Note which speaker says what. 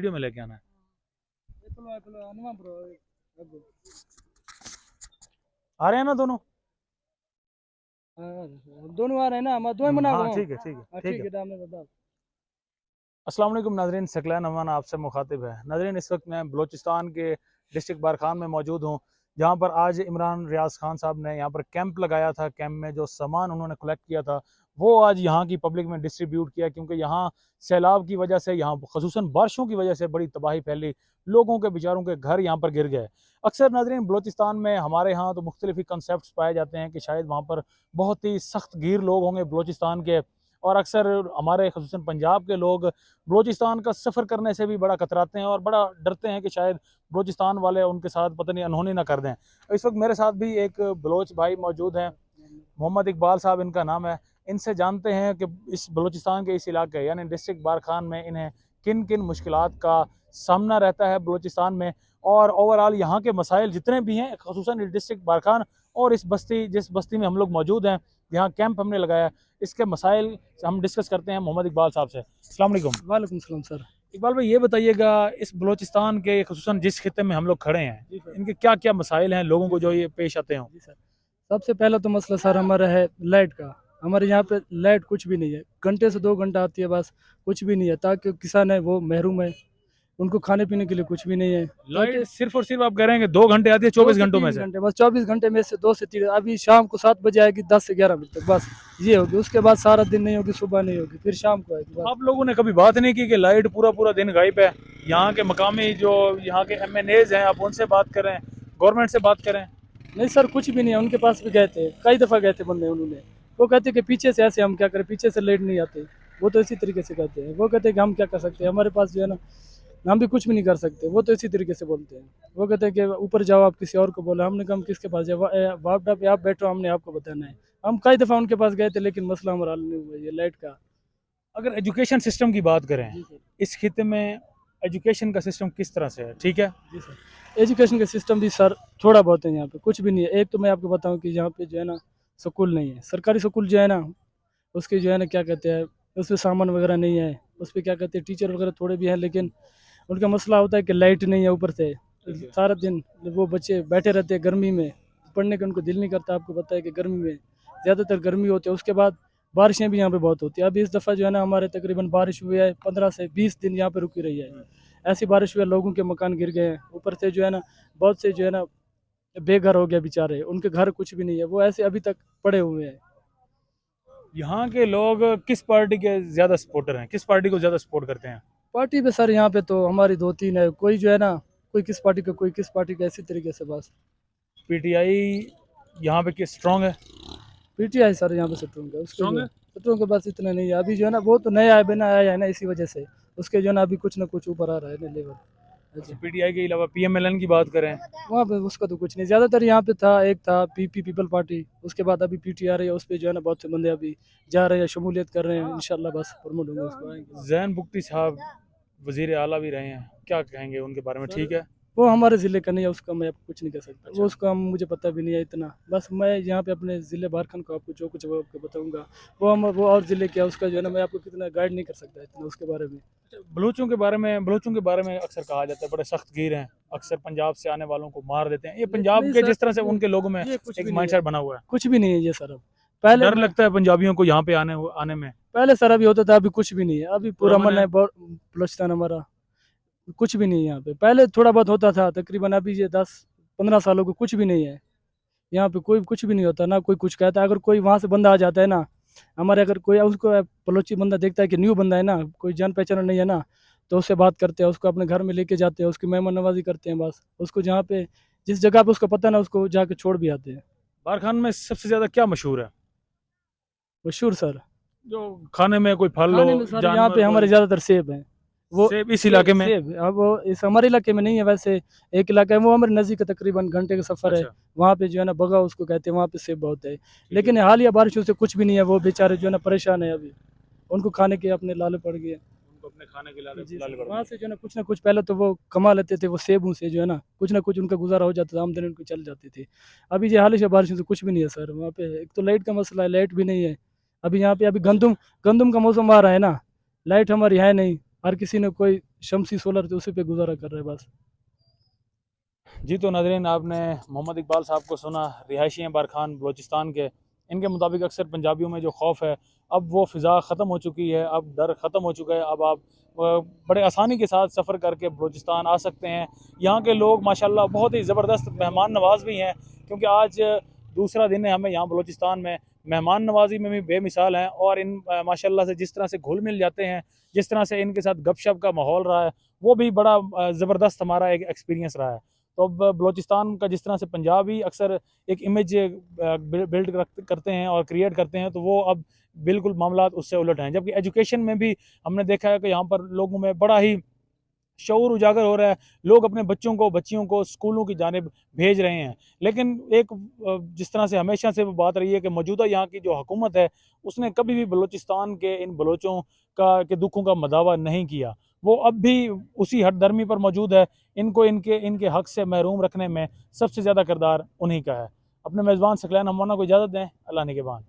Speaker 1: Video में लेके आना है। आ रहे हैं ना दोनों?
Speaker 2: दोनों आ रहे हैं ना, मैं दो मना
Speaker 1: हाँ
Speaker 2: को
Speaker 1: ठीक है ठीक है ठीक
Speaker 2: ठीक
Speaker 1: है।
Speaker 2: है दाम बता।
Speaker 1: अस्सलाम वालेकुम नाज़रीन, सकलैन अमान आपसे मुखातिब है। नाज़रीन, इस वक्त मैं बलूचिस्तान के डिस्ट्रिक्ट बारखान में मौजूद हूँ, जहाँ पर आज इमरान रियाज खान साहब ने यहाँ पर कैंप लगाया था। कैंप में जो सामान उन्होंने कलेक्ट किया था वो आज यहाँ की पब्लिक में डिस्ट्रीब्यूट किया, क्योंकि यहाँ सैलाब की वजह से, यहाँ खसूसन बारिशों की वजह से बड़ी तबाही फैली, लोगों के बेचारों के घर यहाँ पर गिर गए। अक्सर नाज़रीन, बलूचिस्तान में हमारे यहाँ तो मुख्तलिफ ही कंसेप्ट पाए जाते हैं कि शायद वहाँ पर बहुत ही सख्त गिर लोग होंगे बलूचिस्तान के, और अक्सर हमारे खसूसन पंजाब के लोग बलूचिस्तान का सफ़र करने से भी बड़ा कतराते हैं और बड़ा डरते हैं कि शायद बलूचिस्तान वाले उनके साथ पता नहीं अनहोनी ना कर दें। इस वक्त मेरे साथ भी एक बलोच भाई मौजूद हैं, मोहम्मद इकबाल साहब इनका नाम है। इनसे जानते हैं कि इस बलूचिस्तान के इस इलाके यानी डिस्ट्रिक्ट बारखान में इन्हें किन किन मुश्किलात का सामना रहता है बलूचिस्तान में, और ओवरऑल यहाँ के मसाइल जितने भी हैं खसूसन डिस्ट्रिक्ट बारखान और इस बस्ती, जिस बस्ती में हम लोग मौजूद हैं, यहाँ कैंप हमने लगाया, इसके मसाइल हम डिस्कस करते हैं मोहम्मद इकबाल साहब से। अस्सलाम वालेकुम।
Speaker 2: वालेकुम सलाम सर।
Speaker 1: इकबाल भाई, ये बताइएगा, इस बलूचिस्तान के खसूसन जिस खिते में हम लोग खड़े हैं, इनके क्या क्या मसाइल हैं लोगों को जो ये पेश आते हों?
Speaker 2: जी सर, सबसे पहला तो मसला सर हमारा है लाइट का। हमारे यहाँ पे लाइट कुछ भी नहीं है, घंटे से 2 घंटा आती है बस, कुछ भी नहीं है। ताकि किसान है वो महरूम है, उनको खाने पीने के लिए कुछ भी नहीं है।
Speaker 1: लाइट सिर्फ और सिर्फ आप कह रहे हैं कि 2 घंटे आती है 24 घंटों में से?
Speaker 2: घंटे बस, 24 घंटे में से 2 से 3। अभी शाम को 7 बजे आएगी, 10 से 11 बजे तक बस ये होगी। उसके बाद सारा दिन नहीं होगी, सुबह नहीं होगी, फिर शाम को आएगी।
Speaker 1: आप लोगों ने कभी बात नहीं की कि लाइट पूरा पूरा दिन गायब है? यहाँ के मकामी जो यहाँ के MNAs हैं, आप उनसे बात करें, गवर्नमेंट से बात करें।
Speaker 2: नहीं सर, कुछ भी नहीं है। उनके पास भी गए थे, कई दफ़ा गए थे बंदे, उन्होंने वो कहते कि पीछे से ऐसे हम क्या करें, पीछे से लेट नहीं आते। वो तो इसी तरीके से कहते हैं। वो कहते हैं कि हम क्या कर सकते हैं, हमारे पास जो है ना, हम भी कुछ भी नहीं कर सकते। वो तो इसी तरीके से बोलते हैं। वो कहते हैं कि ऊपर जाओ, आप किसी और को बोलो। हमने कहा हम किसके पास जाए, वापडा पे आप बैठो, हमने आपको बताना है। हम कई दफ़ा उनके पास गए थे, लेकिन मसला हमारा हल नहीं हुआ ये लाइट का।
Speaker 1: अगर एजुकेशन सिस्टम की बात करें,
Speaker 2: जी सर।
Speaker 1: इस खिते में एजुकेशन का सिस्टम किस तरह से है? ठीक है।
Speaker 2: जी सर, एजुकेशन का सिस्टम भी सर थोड़ा बहुत है, यहाँ पे कुछ भी नहीं है। एक तो मैं आपको बताऊं कि यहाँ पे जो है ना, स्कूल नहीं है। सरकारी स्कूल जो है ना, उसके जो है ना क्या कहते हैं, उसमें सामान वगैरह नहीं है। उस पर क्या कहते हैं, टीचर वगैरह थोड़े भी हैं, लेकिन उनका मसला होता है कि लाइट नहीं है ऊपर से। सारा दिन वो बच्चे बैठे रहते हैं गर्मी में, पढ़ने का उनको दिल नहीं करता। आपको पता है कि गर्मी में ज़्यादातर गर्मी होती है। उसके बाद बारिशें भी यहाँ पे बहुत होती है। अभी इस दफ़ा जो है ना, हमारे तकरीबन बारिश हुई है 15 से 20 दिन यहाँ पे रुकी रही है। ऐसी बारिश हुई है, लोगों के मकान गिर गए हैं। ऊपर से जो है ना, बहुत से जो है ना बेघर हो गया बेचारे, उनके घर कुछ भी नहीं है, वो ऐसे अभी तक पड़े हुए हैं।
Speaker 1: यहाँ के लोग किस पार्टी के ज़्यादा सपोर्टर हैं, किस पार्टी को ज़्यादा सपोर्ट करते हैं?
Speaker 2: पार्टी पे सर यहाँ पे तो हमारी 2-3 है। कोई जो है ना, कोई किस पार्टी का, कोई किस पार्टी का, इसी तरीके से बस।
Speaker 1: PTI यहाँ पे किस स्ट्रॉन्ग है?
Speaker 2: पीटीआई सर यहाँ पे सत्रुन का, उसके
Speaker 1: स्ट्रॉन्ग
Speaker 2: जो
Speaker 1: है।
Speaker 2: सत्रुन के पास इतना नहीं है अभी। जो है ना, वो तो नया है, बिना आया है ना, इसी वजह से उसके जो है ना अभी कुछ ना कुछ ऊपर आ रहा है ना लेवल। अच्छा,
Speaker 1: PTI के अलावा PMLN की बात करें?
Speaker 2: वहाँ पे उसका तो कुछ नहीं। ज़्यादातर यहाँ पे था, एक था पीपी पीपल पार्टी, उसके बाद अभी पीटी आ रही है। उस पर जो है ना बहुत से बंदे अभी जा रहे हैं, शमूलियत कर रहे हैं। इंशाल्लाह बस प्रमोट होंगे, उसको आएंगे।
Speaker 1: जैन बुगटी साहब वजीर आला भी रहे हैं, क्या कहेंगे उनके बारे में? ठीक है।
Speaker 2: वो हमारे ज़िले का नहीं है, उसका मैं आपको कुछ नहीं कह सकता। वो उसका मुझे पता भी नहीं है इतना। बस मैं यहाँ पे अपने ज़िले बारखान को आपको जो कुछ वो आपको बताऊँगा। वो और ज़िले क्या, उसका जो है ना, मैं आपको कितना गाइड नहीं कर सकता इतना उसके बारे में।
Speaker 1: बलूचों के बारे में अक्सर कहा जाता है बड़े सख्त गिर हैं, अक्सर पंजाब से आने वालों को मार देते हैं। ये पंजाब
Speaker 2: नहीं
Speaker 1: के
Speaker 2: सर,
Speaker 1: जिस तरह से
Speaker 2: ये
Speaker 1: उनके लोगों में
Speaker 2: ये कुछ
Speaker 1: एक
Speaker 2: भी नहीं है,
Speaker 1: माइंडसेट बना हुआ है,
Speaker 2: कुछ भी नहीं है ये सर। अब पहले
Speaker 1: डर लगता है पंजाबियों को यहाँ पे आने में।
Speaker 2: पहले सर अभी होता था, अभी कुछ भी नहीं है। अभी पूरा
Speaker 1: पुरअमन
Speaker 2: मन
Speaker 1: है।
Speaker 2: है बलूचिस्तान हमारा। कुछ भी नहीं है यहाँ पे। पहले थोड़ा बहुत होता था तकरीबन, अभी ये 10-15 सालों को कुछ भी नहीं है। यहाँ पे कोई कुछ भी नहीं होता ना, कोई कुछ कहता है। अगर कोई वहाँ से बंदा आ जाता है ना हमारे, अगर कोई उसको बलोची बंदा देखता है कि न्यू बंदा है ना, कोई जान पहचान नहीं है ना, तो उससे बात करते हैं, उसको अपने घर में लेके जाते हैं, उसकी मेहमान नवाजी करते हैं। बस उसको जहाँ पे, जिस जगह पे उसको पता है ना, उसको जाके छोड़ भी आते हैं।
Speaker 1: बारखान में सबसे ज्यादा क्या मशहूर है?
Speaker 2: मशहूर सर,
Speaker 1: जो खाने में कोई फल हो,
Speaker 2: खाने में सर यहाँ
Speaker 1: जानवर
Speaker 2: पे हमारे
Speaker 1: कोई?
Speaker 2: ज़्यादातर सेब हैं। वो
Speaker 1: सेब इस इलाके में?
Speaker 2: सेब अब वो इस हमारे इलाके में नहीं है वैसे। एक इलाका है वो हमारे नज़दीक है, तकरीबन घंटे का सफ़र है।
Speaker 1: अच्छा।
Speaker 2: वहाँ पे जो है ना बगा उसको कहते हैं, वहाँ पे सेब बहुत है।
Speaker 1: ठीक
Speaker 2: लेकिन
Speaker 1: है।
Speaker 2: हालिया बारिशों से कुछ भी नहीं है। वो बेचारे जो है ना परेशान है अभी, उनको खाने के अपने लाले पड़ गए।
Speaker 1: उनको अपने खाने के
Speaker 2: जी
Speaker 1: लाले
Speaker 2: सर,
Speaker 1: पड़
Speaker 2: वहाँ
Speaker 1: गए।
Speaker 2: से जो है ना कुछ पहले तो वो कमा लेते थे, वो सेबों से जो है ना कुछ उनका गुजारा हो जाता था, आमदनी उनकी चल जाती थी। अभी ये हालिया बारिशों से कुछ भी नहीं है सर। वहाँ पे एक तो लाइट का मसला है, लाइट भी नहीं है। अभी यहाँ पे अभी गंदम गंदम का मौसम आ रहा है ना, लाइट हमारी है नहीं। हर किसी ने कोई शमसी सोलर थे उसी पे गुजारा कर रहे हैं बस।
Speaker 1: जी तो नाज़रीन, आपने मोहम्मद इकबाल साहब को सुना, रिहायशी हैं बारखान बलूचिस्तान के। इनके मुताबिक अक्सर पंजाबियों में जो खौफ है, अब वो फ़िज़ा ख़त्म हो चुकी है, अब डर ख़त्म हो चुका है। अब आप बड़े आसानी के साथ सफ़र करके बलूचिस्तान आ सकते हैं। यहाँ के लोग माशाल्लाह बहुत ही ज़बरदस्त मेहमान नवाज़ भी हैं, क्योंकि आज दूसरा दिन है हमें यहाँ बलूचिस्तान में। मेहमान नवाज़ी में भी बेमिसाल हैं, और इन माशाल्लाह से जिस तरह से घुल मिल जाते हैं, जिस तरह से इनके साथ गपशप का माहौल रहा है, वो भी बड़ा ज़बरदस्त हमारा एक एक्सपीरियंस रहा है। तो अब बलूचिस्तान का जिस तरह से पंजाबी अक्सर एक इमेज बिल्ड करते हैं और क्रिएट करते हैं, तो वो अब बिल्कुल मामला उससे उलट हैं। जबकि एजुकेशन में भी हमने देखा है कि यहाँ पर लोगों में बड़ा ही शऊर उजागर हो रहा है। लोग अपने बच्चों को बच्चियों को स्कूलों की जानिब भेज रहे हैं। लेकिन एक जिस तरह से हमेशा से वो बात रही है कि मौजूदा यहाँ की जो हुकूमत है, उसने कभी भी बलूचिस्तान के इन बलोचों का के दुखों का मदावा नहीं किया। वो अब भी उसी हठधर्मी पर मौजूद है। इनको इनके इनके हक से महरूम रखने में सबसे ज़्यादा किरदार उन्हीं का है। अपने मेज़बान सकलैन अम्माना को इजाज़त दें। अल्लाह निगहबान।